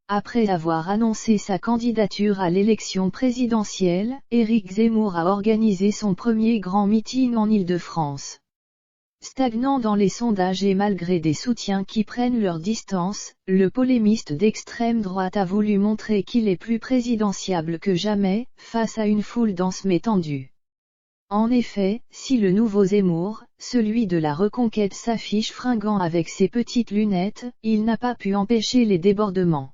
Après avoir annoncé sa candidature à l'élection présidentielle, Éric Zemmour a organisé son premier grand meeting en Île-de-France. Stagnant dans les sondages et malgré des soutiens qui prennent leur distance, le polémiste d'extrême droite a voulu montrer qu'il est plus présidentiable que jamais, face à une foule dense mais tendue. En effet, si le nouveau Zemmour, celui de la reconquête, s'affiche fringant avec ses petites lunettes, il n'a pas pu empêcher les débordements.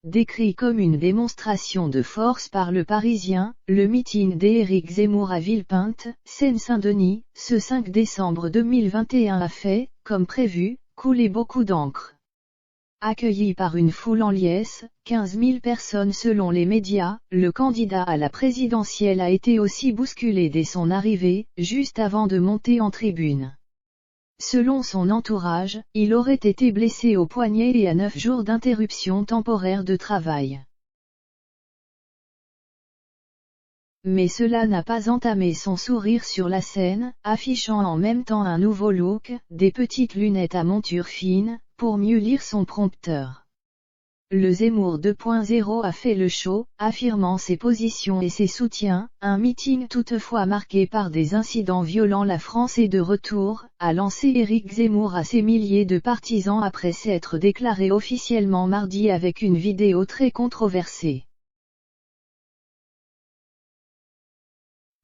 Décrit comme une démonstration de force par le Parisien, le meeting d'Éric Zemmour à Villepinte, Seine-Saint-Denis, ce 5 décembre 2021 a fait, comme prévu, couler beaucoup d'encre. Accueilli par une foule en liesse, 15 000 personnes selon les médias, le candidat à la présidentielle a été aussi bousculé dès son arrivée, juste avant de monter en tribune. Selon son entourage, il aurait été blessé au poignet et à 9 jours d'interruption temporaire de travail. Mais cela n'a pas entamé son sourire sur la scène, affichant en même temps un nouveau look, des petites lunettes à monture fine, pour mieux lire son prompteur. Le Zemmour 2.0 a fait le show, affirmant ses positions et ses soutiens, un meeting toutefois marqué par des incidents violents. La France est de retour, a lancé Éric Zemmour à ses milliers de partisans après s'être déclaré officiellement mardi avec une vidéo très controversée.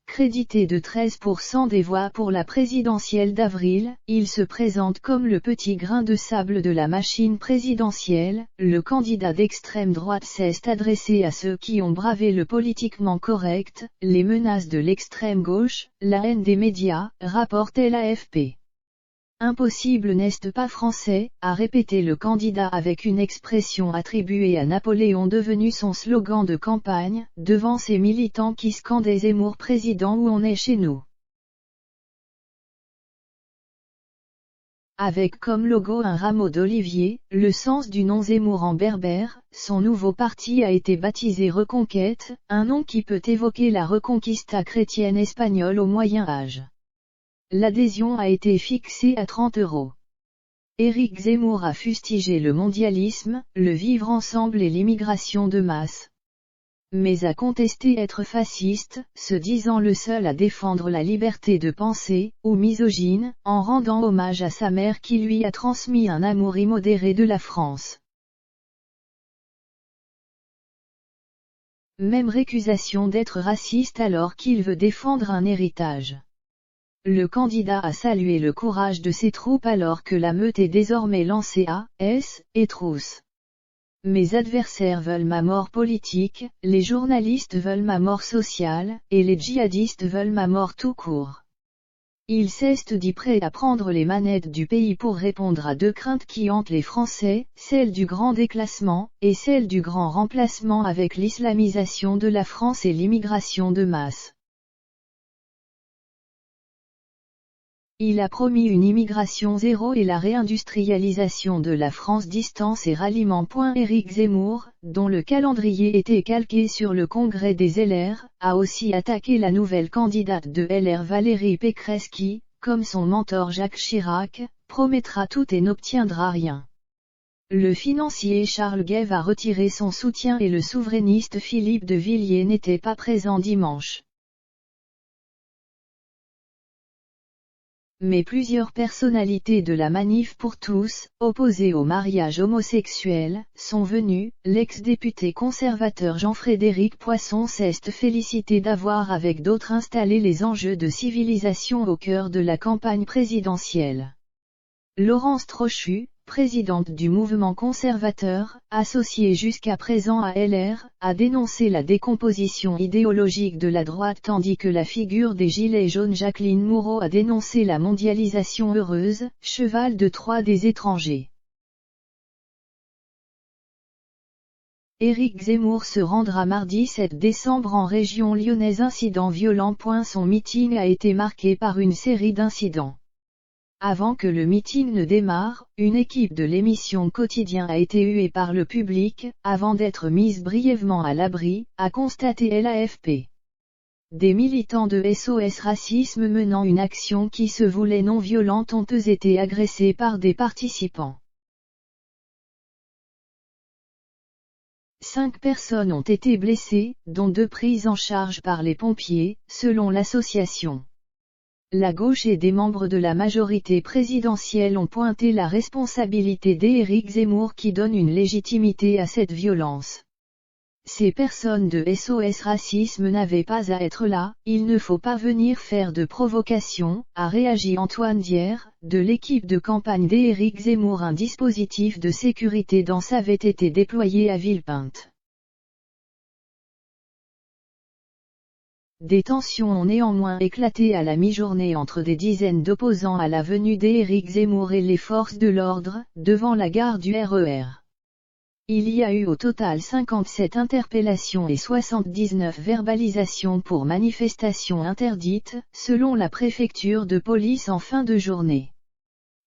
Crédité de 13% des voix pour la présidentielle d'avril, il se présente comme le petit grain de sable de la machine présidentielle. Le candidat d'extrême droite s'est adressé à ceux qui ont bravé le politiquement correct, les menaces de l'extrême gauche, la haine des médias, rapportait l'AFP. Impossible n'est-ce pas français, a répété le candidat avec une expression attribuée à Napoléon devenue son slogan de campagne, devant ses militants qui scandaient Zemmour président où on est chez nous. Avec comme logo un rameau d'olivier, le sens du nom Zemmour en berbère, son nouveau parti a été baptisé Reconquête, un nom qui peut évoquer la reconquista chrétienne espagnole au Moyen Âge. L'adhésion a été fixée à 30 €. Éric Zemmour a fustigé le mondialisme, le vivre ensemble et l'immigration de masse. Mais a contesté être fasciste, se disant le seul à défendre la liberté de penser, ou misogyne, en rendant hommage à sa mère qui lui a transmis un amour immodéré de la France. Même récusation d'être raciste alors qu'il veut défendre un héritage. Le candidat a salué le courage de ses troupes alors que la meute est désormais lancée à S et trousse. Mes adversaires veulent ma mort politique, les journalistes veulent ma mort sociale, et les djihadistes veulent ma mort tout court. Il s'est dit prêt à prendre les manettes du pays pour répondre à deux craintes qui hantent les Français, celle du grand déclassement, et celle du grand remplacement avec l'islamisation de la France et l'immigration de masse. Il a promis une immigration zéro et la réindustrialisation de la France. Distance et ralliement. Éric Zemmour, dont le calendrier était calqué sur le congrès des LR, a aussi attaqué la nouvelle candidate de LR Valérie Pécresse qui, comme son mentor Jacques Chirac, promettra tout et n'obtiendra rien. Le financier Charles Guev a retiré son soutien et le souverainiste Philippe de Villiers n'était pas présent dimanche. Mais plusieurs personnalités de la Manif pour tous, opposées au mariage homosexuel, sont venues. L'ex-député conservateur Jean-Frédéric Poisson s'est félicité d'avoir avec d'autres installé les enjeux de civilisation au cœur de la campagne présidentielle. Laurence Trochu, présidente du mouvement conservateur, associée jusqu'à présent à LR, a dénoncé la décomposition idéologique de la droite tandis que la figure des Gilets jaunes Jacqueline Moreau a dénoncé la mondialisation heureuse, cheval de Troie des étrangers. Éric Zemmour se rendra mardi 7 décembre en région lyonnaise. Incident violent. Son meeting a été marqué par une série d'incidents. Avant que le meeting ne démarre, une équipe de l'émission Quotidien a été huée par le public, avant d'être mise brièvement à l'abri, a constaté l'AFP. Des militants de SOS Racisme menant une action qui se voulait non violente ont eux été agressés par des participants. 5 personnes ont été blessées, dont 2 prises en charge par les pompiers, selon l'association. La gauche et des membres de la majorité présidentielle ont pointé la responsabilité d'Éric Zemmour qui donne une légitimité à cette violence. Ces personnes de SOS Racisme n'avaient pas à être là, il ne faut pas venir faire de provocation, a réagi Antoine Dier, de l'équipe de campagne d'Éric Zemmour. Un dispositif de sécurité dense avait été déployé à Villepinte. Des tensions ont néanmoins éclaté à la mi-journée entre des dizaines d'opposants à la venue d'Éric Zemmour et les forces de l'ordre, devant la gare du RER. Il y a eu au total 57 interpellations et 79 verbalisations pour manifestations interdites, selon la préfecture de police en fin de journée.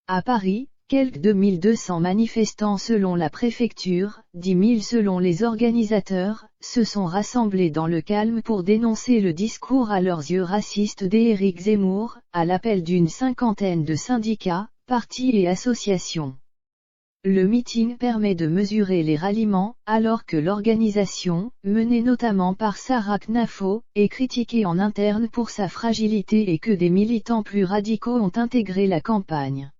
À Paris, quelques 2200 manifestants selon la préfecture, 10 000 selon les organisateurs, se sont rassemblés dans le calme pour dénoncer le discours à leurs yeux raciste d'Éric Zemmour, à l'appel d'une cinquantaine de syndicats, partis et associations. Le meeting permet de mesurer les ralliements, alors que l'organisation, menée notamment par Sarah Knafo, est critiquée en interne pour sa fragilité et que des militants plus radicaux ont intégré la campagne.